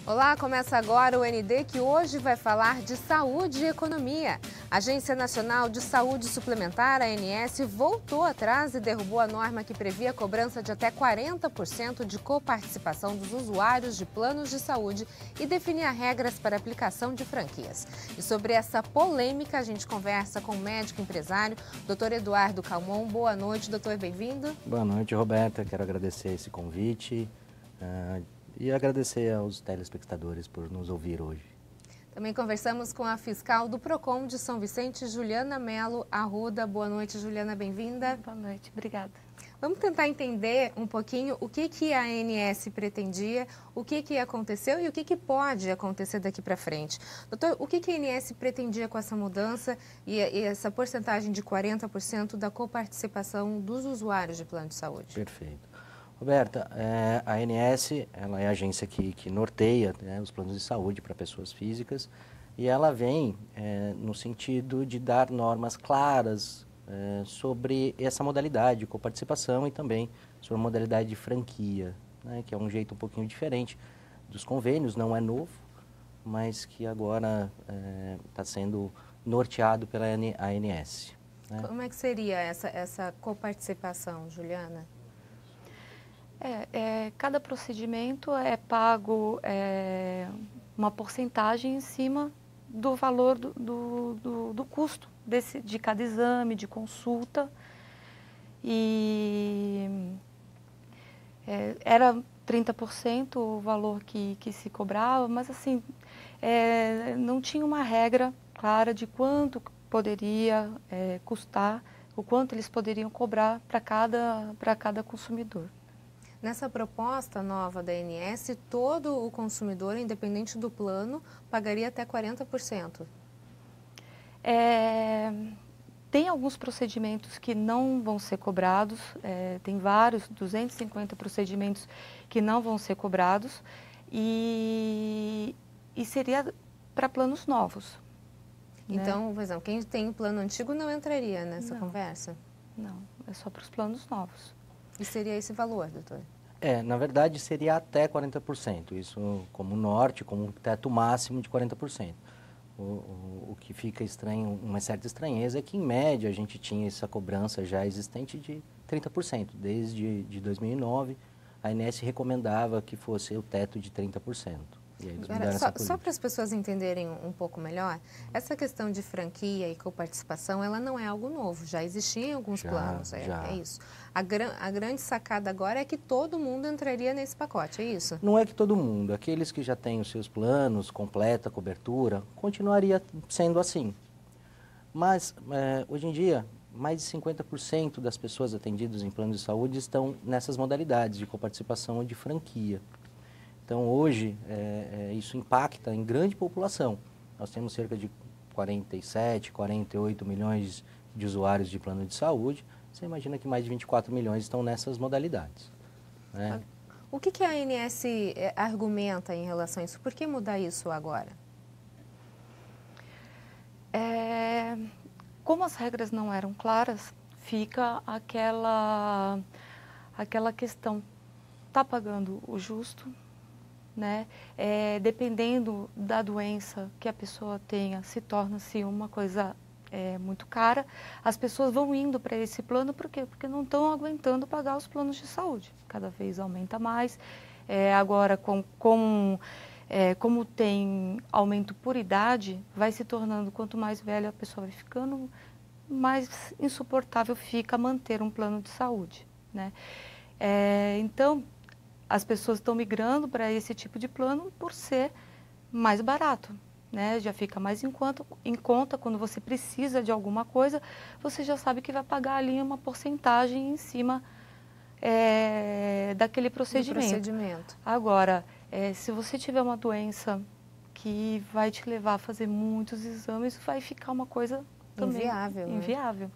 Olá, começa agora o ND, que hoje vai falar de saúde e economia. A Agência Nacional de Saúde Suplementar, a ANS, voltou atrás e derrubou a norma que previa a cobrança de até 40% de coparticipação dos usuários de planos de saúde e definia regras para aplicação de franquias. E sobre essa polêmica, a gente conversa com o médico empresário, Dr. Eduardo Calmon. Boa noite, doutor, bem-vindo. Boa noite, Roberta. Quero agradecer esse convite. E agradecer aos telespectadores por nos ouvir hoje. Também conversamos com a fiscal do PROCON de São Vicente, Juliana Melo Arruda. Boa noite, Juliana, bem-vinda. Boa noite, obrigada. Vamos tentar entender um pouquinho o que a ANS pretendia, o que aconteceu e o que pode acontecer daqui para frente. Doutor, o que a ANS pretendia com essa mudança e essa porcentagem de 40% da coparticipação dos usuários de plano de saúde? Perfeito. Roberta, a ANS ela é a agência que norteia, né, os planos de saúde para pessoas físicas e ela vem no sentido de dar normas claras sobre essa modalidade de coparticipação e também sobre a modalidade de franquia, né, que é um jeito um pouquinho diferente dos convênios, não é novo, mas que agora está sendo norteado pela ANS. Né? Como é que seria essa coparticipação, Juliana? Cada procedimento é pago uma porcentagem em cima do valor do custo de cada exame, de consulta. E era 30% o valor que se cobrava, mas assim, não tinha uma regra clara de quanto poderia custar, o quanto eles poderiam cobrar para cada consumidor. Nessa proposta nova da ANS, todo o consumidor, independente do plano, pagaria até 40%? Tem alguns procedimentos que não vão ser cobrados, tem vários, 250 procedimentos que não vão ser cobrados e seria para planos novos. Então, por exemplo, quem tem o plano antigo não entraria nessa conversa? Não, é só para os planos novos. E seria esse valor, doutor? Na verdade seria até 40%, isso como norte, como teto máximo de 40%. O que fica estranho, uma certa estranheza é que em média a gente tinha essa cobrança já existente de 30%. Desde 2009 a ANS recomendava que fosse o teto de 30%. E aí eles mudaram essa política. Só para as pessoas entenderem um pouco melhor, essa questão de franquia e coparticipação, ela não é algo novo, já existia em alguns planos, é isso. A grande sacada agora é que todo mundo entraria nesse pacote, é isso? Não é que todo mundo, aqueles que já têm os seus planos, completa cobertura, continuaria sendo assim. Mas, hoje em dia, mais de 50% das pessoas atendidas em planos de saúde estão nessas modalidades de coparticipação ou de franquia. Então, hoje, isso impacta em grande população. Nós temos cerca de 47, 48 milhões de usuários de plano de saúde. Você imagina que mais de 24 milhões estão nessas modalidades. Né? O que a ANS argumenta em relação a isso? Por que mudar isso agora? Como as regras não eram claras, fica aquela questão, está pagando o justo? Né? Dependendo da doença que a pessoa tenha, se torna-se uma coisa muito cara. As pessoas vão indo para esse plano, por quê? Porque não estão aguentando pagar os planos de saúde. Cada vez aumenta mais. Agora, como tem aumento por idade, vai se tornando, quanto mais velha a pessoa vai ficando, mais insuportável fica manter um plano de saúde. Né? Então, as pessoas estão migrando para esse tipo de plano por ser mais barato, né? Já fica mais em conta, quando você precisa de alguma coisa, você já sabe que vai pagar ali uma porcentagem em cima daquele procedimento. Agora, se você tiver uma doença que vai te levar a fazer muitos exames, vai ficar uma coisa também inviável.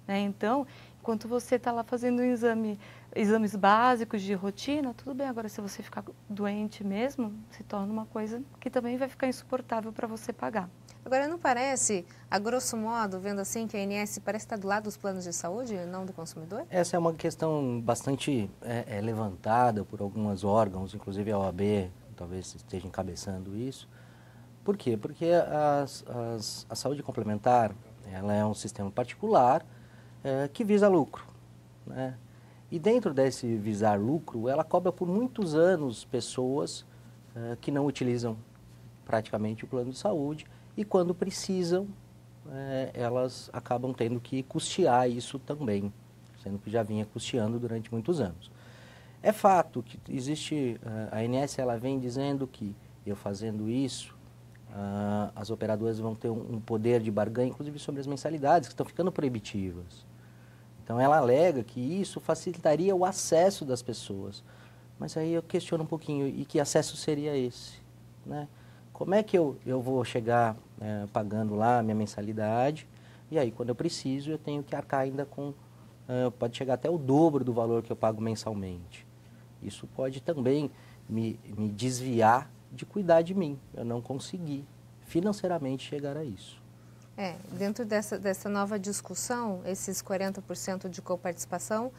Né? Então, enquanto você está lá fazendo exames básicos de rotina, tudo bem. Agora, se você ficar doente mesmo, se torna uma coisa que também vai ficar insuportável para você pagar. Agora, não parece, a grosso modo, vendo assim, que a ANS parece estar do lado dos planos de saúde e não do consumidor? Essa é uma questão bastante levantada por alguns órgãos, inclusive a OAB talvez esteja encabeçando isso. Por quê? Porque a saúde complementar, ela é um sistema particular que visa lucro, né? E dentro desse visar lucro, ela cobra por muitos anos pessoas que não utilizam praticamente o plano de saúde e quando precisam, elas acabam tendo que custear isso também, sendo que já vinha custeando durante muitos anos. É fato que existe, a ANS ela vem dizendo que eu fazendo isso, as operadoras vão ter um poder de barganha, inclusive sobre as mensalidades, que estão ficando proibitivas. Então, ela alega que isso facilitaria o acesso das pessoas. Mas aí eu questiono um pouquinho, e que acesso seria esse? Né? Como é que eu vou chegar pagando lá a minha mensalidade, e aí, quando eu preciso, eu tenho que arcar ainda com, pode chegar até o dobro do valor que eu pago mensalmente. Isso pode também me desviar de cuidar de mim. Eu não consegui financeiramente chegar a isso. Dentro dessa nova discussão, esses 40% de coparticipação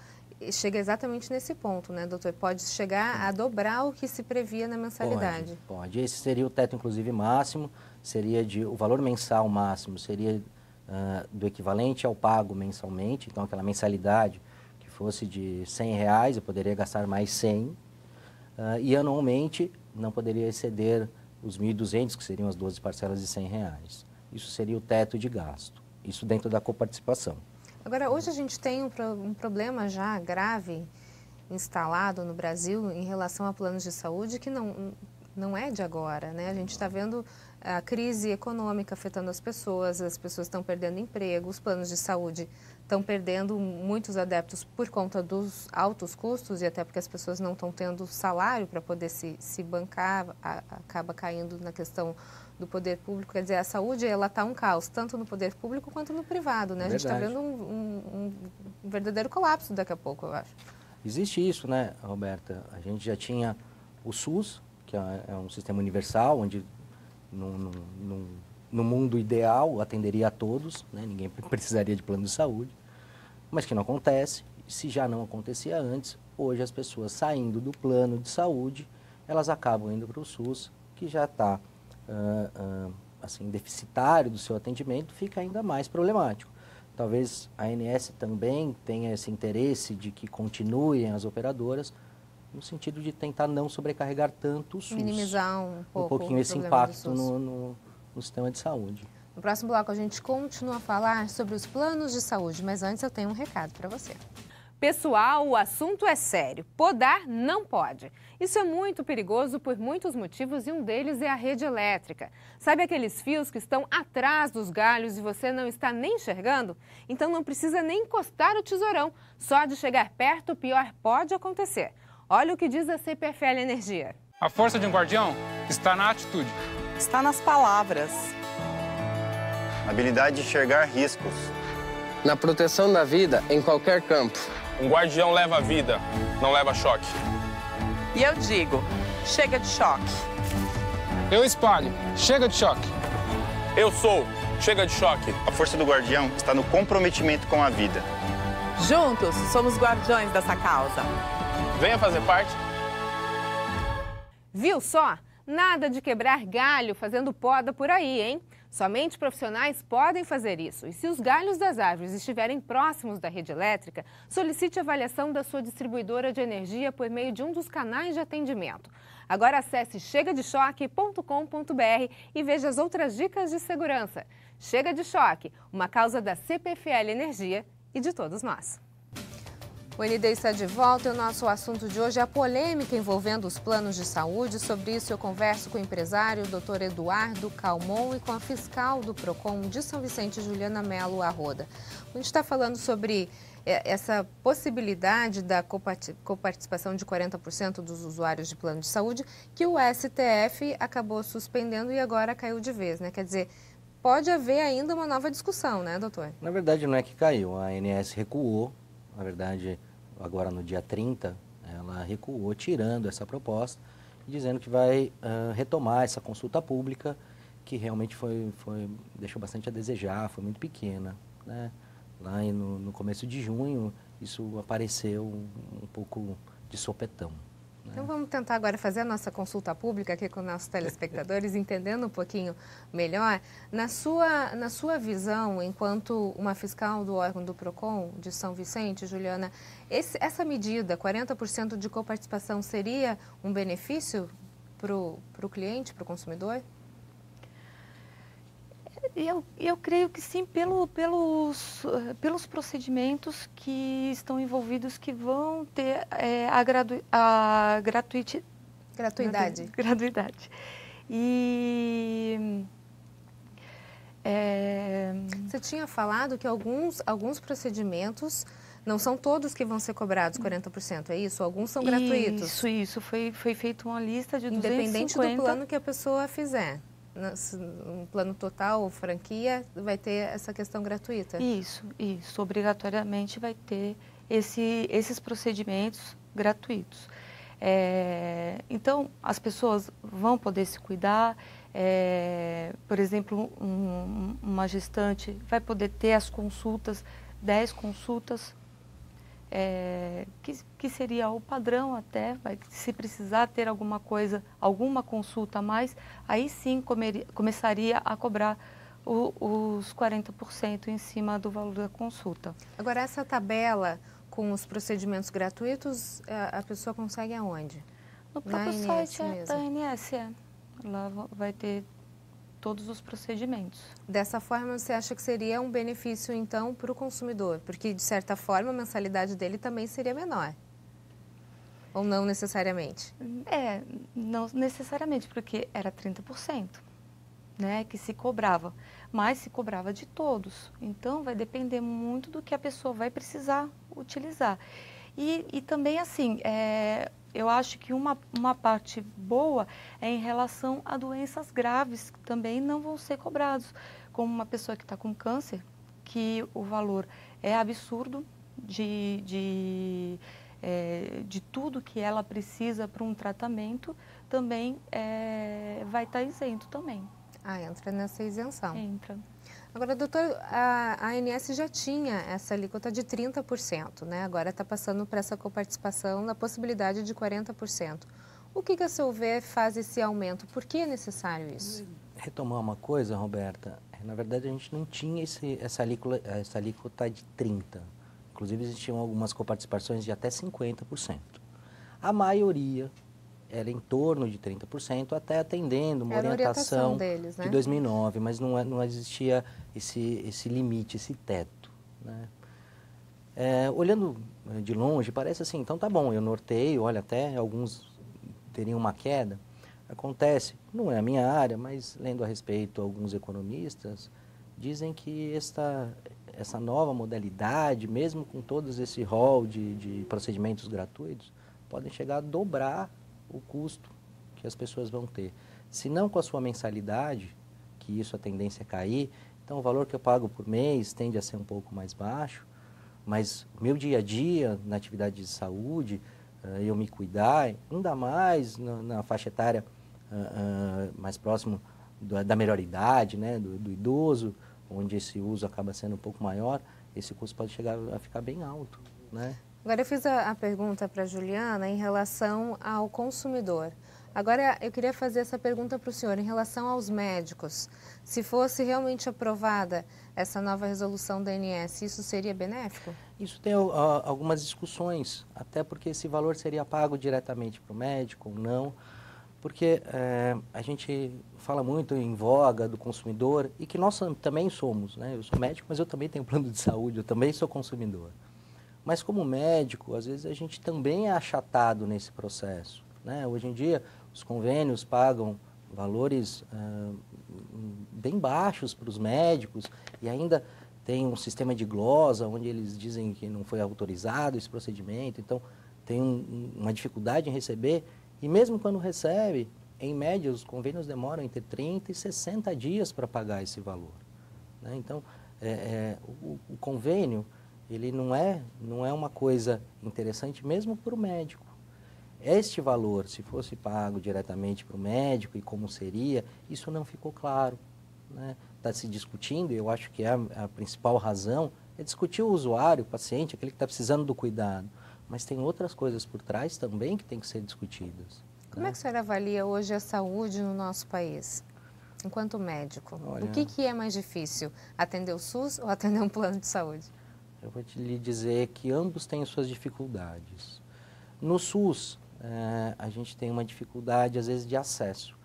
chega exatamente nesse ponto, né, doutor? Pode chegar a dobrar o que se previa na mensalidade. Pode. Esse seria o teto, inclusive, máximo, o valor mensal máximo seria do equivalente ao pago mensalmente, então aquela mensalidade que fosse de R$100, eu poderia gastar mais 100, e anualmente não poderia exceder os 1.200, que seriam as 12 parcelas de R$100. Isso seria o teto de gasto, isso dentro da coparticipação. Agora, hoje a gente tem um problema já grave instalado no Brasil em relação a planos de saúde que não é de agora, né? A gente está vendo a crise econômica afetando as pessoas estão perdendo emprego, os planos de saúde estão perdendo muitos adeptos por conta dos altos custos e até porque as pessoas não estão tendo salário para poder se bancar, acaba caindo na questão do poder público. Quer dizer, a saúde ela está um caos, tanto no poder público quanto no privado, né? A gente está vendo um verdadeiro colapso daqui a pouco, eu acho. Existe isso, né, Roberta? A gente já tinha o SUS, que é um sistema universal, onde no mundo ideal atenderia a todos, né? Ninguém precisaria de plano de saúde, mas que não acontece. Se já não acontecia antes, hoje as pessoas saindo do plano de saúde, elas acabam indo para o SUS, que já está assim, deficitário do seu atendimento, fica ainda mais problemático. Talvez a ANS também tenha esse interesse de que continuem as operadoras, no sentido de tentar não sobrecarregar tanto o SUS. Minimizar um pouquinho esse impacto no sistema de saúde. No próximo bloco a gente continua a falar sobre os planos de saúde, mas antes eu tenho um recado para você. Pessoal, o assunto é sério. Podar não pode. Isso é muito perigoso por muitos motivos e um deles é a rede elétrica. Sabe aqueles fios que estão atrás dos galhos e você não está nem enxergando? Então não precisa nem encostar o tesourão. Só de chegar perto, o pior pode acontecer. Olha o que diz a CPFL Energia. A força de um guardião está na atitude. Está nas palavras. A habilidade de enxergar riscos. Na proteção da vida em qualquer campo. Um guardião leva a vida, não leva choque. E eu digo, chega de choque. Eu espalho, chega de choque. Eu sou, chega de choque. A força do guardião está no comprometimento com a vida. Juntos, somos guardiões dessa causa. Venha fazer parte. Viu só? Nada de quebrar galho fazendo poda por aí, hein? Somente profissionais podem fazer isso. E se os galhos das árvores estiverem próximos da rede elétrica, solicite avaliação da sua distribuidora de energia por meio de um dos canais de atendimento. Agora acesse chegadechoque.com.br e veja as outras dicas de segurança. Chega de Choque, uma causa da CPFL Energia e de todos nós. O ND está de volta e o nosso assunto de hoje é a polêmica envolvendo os planos de saúde. Sobre isso eu converso com o empresário Dr. Eduardo Calmon e com a fiscal do PROCON de São Vicente, Juliana Melo Arroda. A gente está falando sobre essa possibilidade da coparticipação de 40% dos usuários de plano de saúde, que o STF acabou suspendendo e agora caiu de vez, né? Quer dizer, pode haver ainda uma nova discussão, né, doutor? Na verdade, não é que caiu, a ANS recuou. Na verdade, agora no dia 30, ela recuou, tirando essa proposta, dizendo que vai retomar essa consulta pública, que realmente deixou bastante a desejar, foi muito pequena, né? Lá no começo de junho, isso apareceu um pouco de sopetão. Então vamos tentar agora fazer a nossa consulta pública aqui com nossos telespectadores, entendendo um pouquinho melhor. Na sua visão, enquanto uma fiscal do órgão do PROCON de São Vicente, Juliana, essa medida, 40% de coparticipação, seria um benefício para o cliente, para o consumidor? Eu creio que sim, pelos procedimentos que estão envolvidos, que vão ter a gratuidade. E você tinha falado que alguns procedimentos, não são todos que vão ser cobrados 40%, é isso? Alguns são gratuitos. Isso. Foi feita uma lista de 250. Independente do plano que a pessoa fizer. Um plano total ou franquia, vai ter essa questão gratuita? Isso. Obrigatoriamente vai ter esses procedimentos gratuitos. Então, as pessoas vão poder se cuidar. Por exemplo, uma gestante vai poder ter as consultas, 10 consultas, que seria o padrão até, se precisar ter alguma consulta a mais, aí sim começaria a cobrar os 40% em cima do valor da consulta. Agora, essa tabela com os procedimentos gratuitos, a pessoa consegue aonde? No próprio site da ANS, lá vai ter todos os procedimentos. Dessa forma, você acha que seria um benefício, então, para o consumidor? Porque, de certa forma, a mensalidade dele também seria menor. Ou não necessariamente? Não necessariamente, porque era 30%, né, que se cobrava. Mas se cobrava de todos. Então, vai depender muito do que a pessoa vai precisar utilizar. E também, assim, eu acho que uma parte boa é em relação a doenças graves, que também não vão ser cobrados. Como uma pessoa que está com câncer, que o valor é absurdo de tudo que ela precisa para um tratamento, também vai estar isento também. Entra nessa isenção. Entra. Agora, doutor, a ANS já tinha essa alíquota de 30%, né? Agora está passando para essa coparticipação na possibilidade de 40%. O que, a seu ver, faz esse aumento? Por que é necessário isso? Retomar uma coisa, Roberta, na verdade a gente não tinha essa alíquota de 30%. Inclusive existiam algumas coparticipações de até 50%. A maioria era em torno de 30%, até atendendo uma orientação deles, né? de 2009, mas não existia esse limite, esse teto, né? Olhando de longe, parece assim, então tá bom, eu norteio, olha, até alguns teriam uma queda. Acontece, não é a minha área, mas lendo a respeito, alguns economistas dizem que essa nova modalidade, mesmo com todos esse rol de procedimentos gratuitos, podem chegar a dobrar o custo que as pessoas vão ter. Se não com a sua mensalidade, que isso a tendência é cair, então o valor que eu pago por mês tende a ser um pouco mais baixo, mas o meu dia a dia na atividade de saúde, eu me cuidar, ainda mais na faixa etária mais próximo da melhor idade, né, do idoso, onde esse uso acaba sendo um pouco maior, esse custo pode chegar a ficar bem alto, né? Agora, eu fiz a pergunta para a Juliana em relação ao consumidor. Agora, eu queria fazer essa pergunta para o senhor em relação aos médicos. Se fosse realmente aprovada essa nova resolução da ANS, isso seria benéfico? Isso tem algumas discussões, até porque esse valor seria pago diretamente para o médico ou não, porque a gente fala muito em voga do consumidor e que nós também somos, né? Eu sou médico, mas eu também tenho plano de saúde, eu também sou consumidor. Mas como médico, às vezes a gente também é achatado nesse processo, né? Hoje em dia, os convênios pagam valores bem baixos para os médicos e ainda tem um sistema de glosa onde eles dizem que não foi autorizado esse procedimento, então tem uma dificuldade em receber e mesmo quando recebe, em média, os convênios demoram entre 30 e 60 dias para pagar esse valor, né? Então, o convênio ele não é uma coisa interessante mesmo para o médico. Este valor, se fosse pago diretamente para o médico e como seria, isso não ficou claro, né? Está se discutindo, e eu acho que a principal razão é discutir o usuário, o paciente, aquele que está precisando do cuidado. mas tem outras coisas por trás também que tem que ser discutidas. Como é que a senhora avalia hoje a saúde no nosso país, enquanto médico? Olha, o que é mais difícil, atender o SUS ou atender um plano de saúde? Eu vou lhe dizer que ambos têm suas dificuldades. No SUS, a gente tem uma dificuldade, às vezes, de acesso.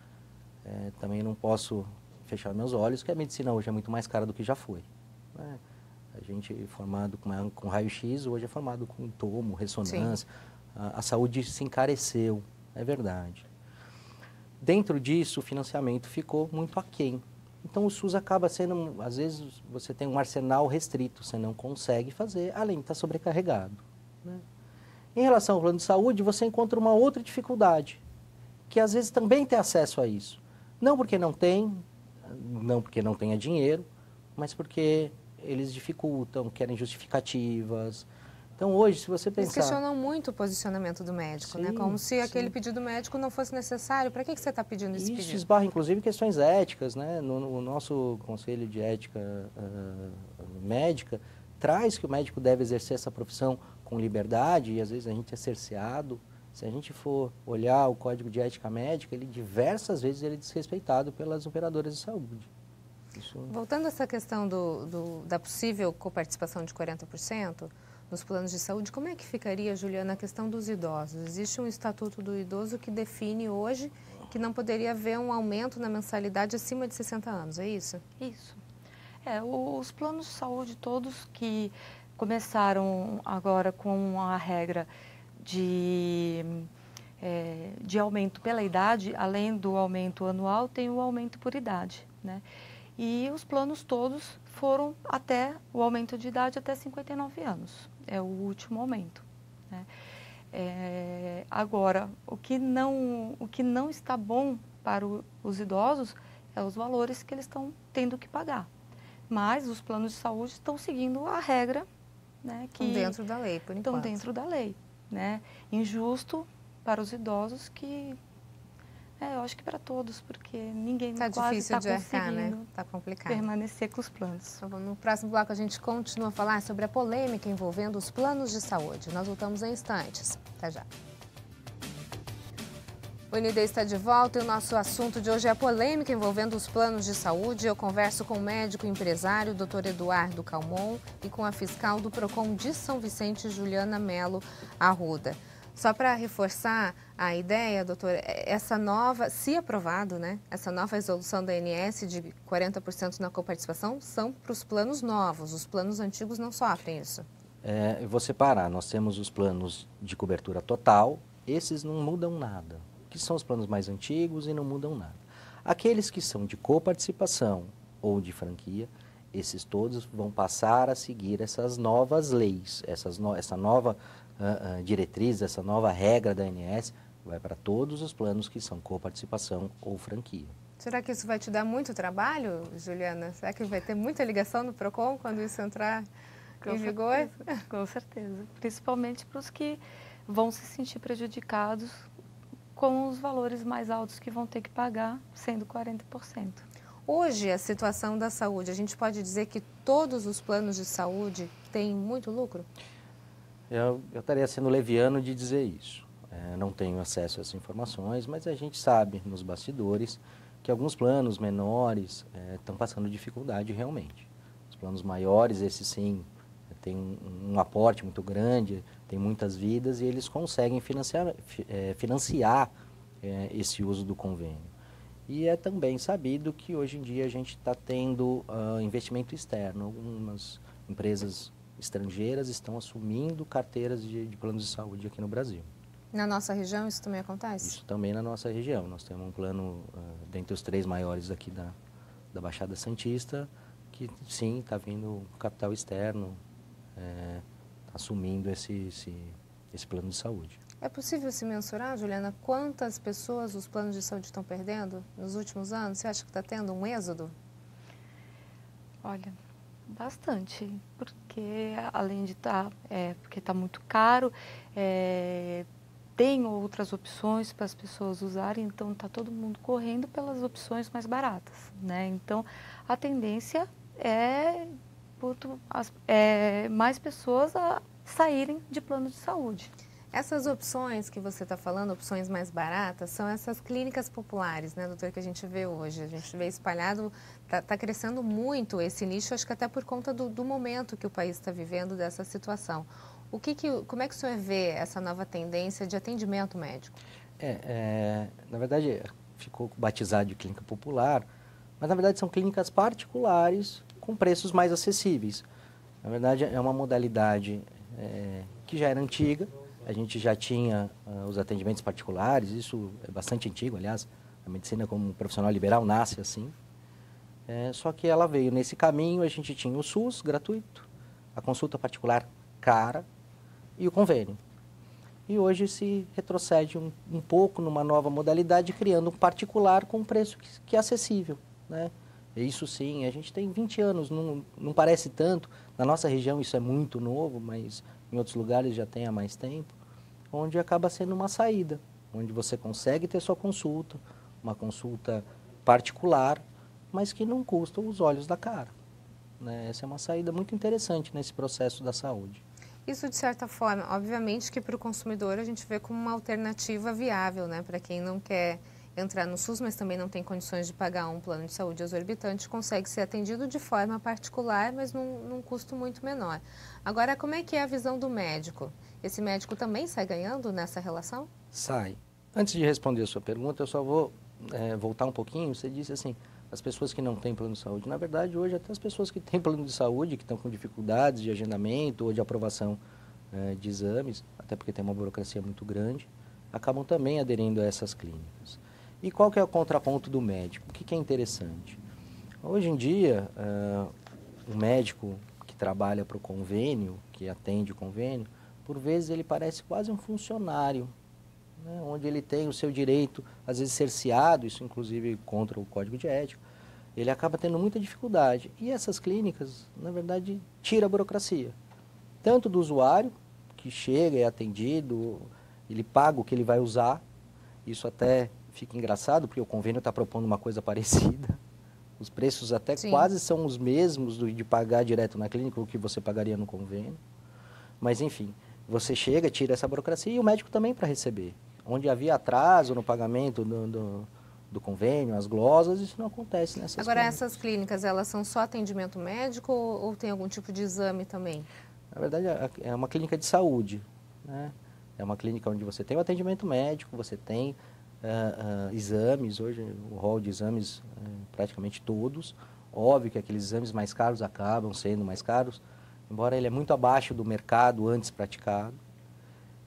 Também não posso fechar meus olhos, que a medicina hoje é muito mais cara do que já foi. Né? A gente formado com raio-x, hoje é formado com tomo, ressonância. A saúde se encareceu, é verdade. Dentro disso, o financiamento ficou muito aquém. Então, o SUS acaba sendo, às vezes, você tem um arsenal restrito, você não consegue fazer, além de estar sobrecarregado. Né? Em relação ao plano de saúde, você encontra uma outra dificuldade, que às vezes também tem acesso a isso. Não porque não tem, não porque não tenha dinheiro, mas porque eles dificultam, querem justificativas. Então, hoje, se você pensar... Eles questionam muito o posicionamento do médico, né? Como se aquele pedido médico não fosse necessário. Para que você está pedindo esse pedido? Isso esbarra, inclusive, questões éticas, né? No nosso Conselho de Ética Médica, traz que o médico deve exercer essa profissão com liberdade, e às vezes a gente é cerceado. Se a gente for olhar o Código de Ética Médica, ele diversas vezes ele é desrespeitado pelas operadoras de saúde. Voltando a essa questão da possível coparticipação de 40%, nos planos de saúde, como é que ficaria, Juliana, a questão dos idosos? Existe um Estatuto do Idoso que define hoje que não poderia haver um aumento na mensalidade acima de 60 anos, é isso? Isso. Os planos de saúde todos que começaram agora com a regra de aumento pela idade, além do aumento anual, tem o aumento por idade, né? E os planos todos foram até o aumento de idade até 59 anos. É o último aumento. Né? Agora, o que não está bom para os idosos é os valores que eles estão tendo que pagar. Mas os planos de saúde estão seguindo a regra, né, que estão dentro da lei, por enquanto. Estão dentro da lei. Né? Injusto para os idosos que... eu acho que para todos, porque ninguém quase difícil está conseguindo, né? Tá complicado. Permanecer com os planos. Então, no próximo bloco a gente continua a falar sobre a polêmica envolvendo os planos de saúde. Nós voltamos em instantes. Até já. O ND está de volta e o nosso assunto de hoje é a polêmica envolvendo os planos de saúde. Eu converso com o médico empresário, Dr. Eduardo Calmon, e com a fiscal do PROCON de São Vicente, Juliana Melo Arruda. Só para reforçar a ideia, doutor, essa nova, se aprovado, né, essa nova resolução da ANS de 40% na coparticipação são para os planos novos, os planos antigos não sofrem isso. Eu vou separar, nós temos os planos de cobertura total, esses não mudam nada, que são os planos mais antigos e não mudam nada. Aqueles que são de coparticipação ou de franquia, esses todos vão passar a seguir essas novas leis, essa nova diretriz, essa nova regra da ANS, vai para todos os planos que são coparticipação ou franquia. Será que isso vai te dar muito trabalho, Juliana? Será que vai ter muita ligação no PROCON quando isso entrar em vigor? Com certeza. Principalmente para os que vão se sentir prejudicados com os valores mais altos que vão ter que pagar, sendo 40%. Hoje, a situação da saúde, a gente pode dizer que todos os planos de saúde têm muito lucro? Eu estaria sendo leviano de dizer isso. Não tenho acesso a essas informações, mas a gente sabe nos bastidores que alguns planos menores estão passando dificuldade realmente. Os planos maiores, esses sim, têm um aporte muito grande, tem muitas vidas e eles conseguem financiar esse uso do convênio. E é também sabido que hoje em dia a gente está tendo investimento externo. Algumas empresas estrangeiras estão assumindo carteiras de planos de saúde aqui no Brasil. Na nossa região isso também acontece? Isso também na nossa região. Nós temos um plano dentre os 3 maiores aqui da Baixada Santista, que sim, está vindo capital externo assumindo esse plano de saúde. É possível se mensurar, Juliana, quantas pessoas os planos de saúde estão perdendo nos últimos anos? Você acha que está tendo um êxodo? Olha, bastante, porque além de estar, porque está muito caro, tem outras opções para as pessoas usarem, então está todo mundo correndo pelas opções mais baratas, né? Então, a tendência é mais pessoas saírem de plano de saúde. Essas opções que você está falando, opções mais baratas, são essas clínicas populares, né, doutor, que a gente vê hoje. A gente vê espalhado, está crescendo muito esse nicho, acho que até por conta do momento que o país está vivendo dessa situação. Como é que o senhor vê essa nova tendência de atendimento médico? Na verdade, ficou batizado de clínica popular, mas na verdade são clínicas particulares com preços mais acessíveis. Na verdade, é uma modalidade que já era antiga. A gente já tinha os atendimentos particulares, isso é bastante antigo, aliás, a medicina como profissional liberal nasce assim. Só que ela veio nesse caminho, a gente tinha o SUS gratuito, a consulta particular cara e o convênio. E hoje se retrocede um pouco numa nova modalidade, criando um particular com um preço que é acessível, né? Isso sim, a gente tem 20 anos, não parece tanto, na nossa região isso é muito novo, mas em outros lugares já tem há mais tempo, onde acaba sendo uma saída, onde você consegue ter sua consulta, uma consulta particular, mas que não custa os olhos da cara, né? Essa é uma saída muito interessante nesse processo da saúde. Isso, de certa forma, obviamente que para o consumidor a gente vê como uma alternativa viável, né? Para quem não quer entrar no SUS, mas também não tem condições de pagar um plano de saúde exorbitante, consegue ser atendido de forma particular, mas num custo muito menor. Agora, como é que é a visão do médico? Esse médico também sai ganhando nessa relação? Sai. Antes de responder a sua pergunta, eu só vou voltar um pouquinho. Você disse assim, as pessoas que não têm plano de saúde. Na verdade, hoje até as pessoas que têm plano de saúde, que estão com dificuldades de agendamento ou de aprovação de exames, até porque tem uma burocracia muito grande, acabam também aderindo a essas clínicas. E qual que é o contraponto do médico? O que é interessante? Hoje em dia, o médico que trabalha para o convênio, que atende o convênio, por vezes ele parece quase um funcionário, né? Onde ele tem o seu direito, às vezes, cerceado, isso inclusive contra o Código de Ética, ele acaba tendo muita dificuldade. E essas clínicas, na verdade, tiram a burocracia. Tanto do usuário, que chega, é atendido, ele paga o que ele vai usar, isso até fica engraçado, porque o convênio está propondo uma coisa parecida. Os preços até quase são os mesmos de pagar direto na clínica, o que você pagaria no convênio. Mas, enfim, você chega, tira essa burocracia e o médico também para receber. Onde havia atraso no pagamento do convênio, as glosas, isso não acontece nessas clínicas. Agora, essas clínicas, elas são só atendimento médico ou tem algum tipo de exame também? Na verdade, é uma clínica de saúde, né? É uma clínica onde você tem o atendimento médico, você tem exames, hoje o rol de exames praticamente todos. Óbvio que aqueles exames mais caros acabam sendo mais caros, embora ele é muito abaixo do mercado antes praticado.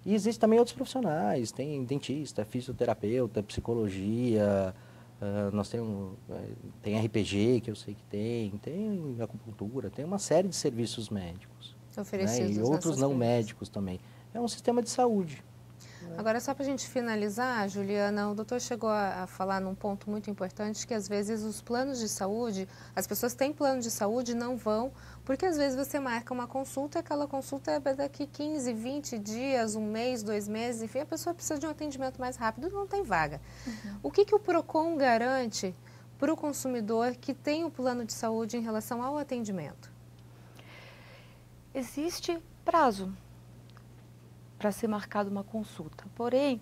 E existem também outros profissionais, tem dentista, fisioterapeuta, psicologia, nós temos, tem RPG, que eu sei que tem acupuntura, tem uma série de serviços médicos. Oferecidos, né? E outros não médicos também. É um sistema de saúde. Agora, só para a gente finalizar, Juliana, o doutor chegou a falar num ponto muito importante, que às vezes os planos de saúde, as pessoas têm plano de saúde e não vão, porque às vezes você marca uma consulta e aquela consulta é daqui 15, 20 dias, um mês, 2 meses, enfim, a pessoa precisa de um atendimento mais rápido e não tem vaga. O que o PROCON garante para o consumidor que tem o plano de saúde em relação ao atendimento? Existe prazo para ser marcada uma consulta. Porém,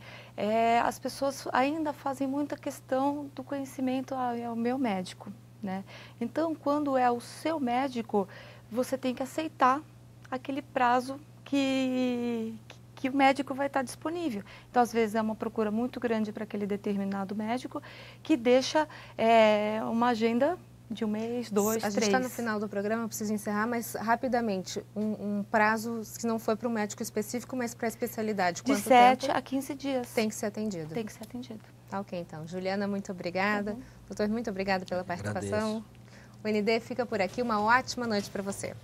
as pessoas ainda fazem muita questão do conhecimento ao meu médico, né? Então, quando é o seu médico, você tem que aceitar aquele prazo que o médico vai estar disponível. Então, às vezes, é uma procura muito grande para aquele determinado médico que deixa uma agenda de 1 mês, 2, 3. A gente está no final do programa, eu preciso encerrar, mas rapidamente, um prazo que não foi para um médico específico, mas para a especialidade. De 7 a 15 dias. Tem que ser atendido. Tem que ser atendido. Tá ok, então. Juliana, muito obrigada. Doutor, muito obrigada pela participação. Agradeço. O ND fica por aqui. Uma ótima noite para você.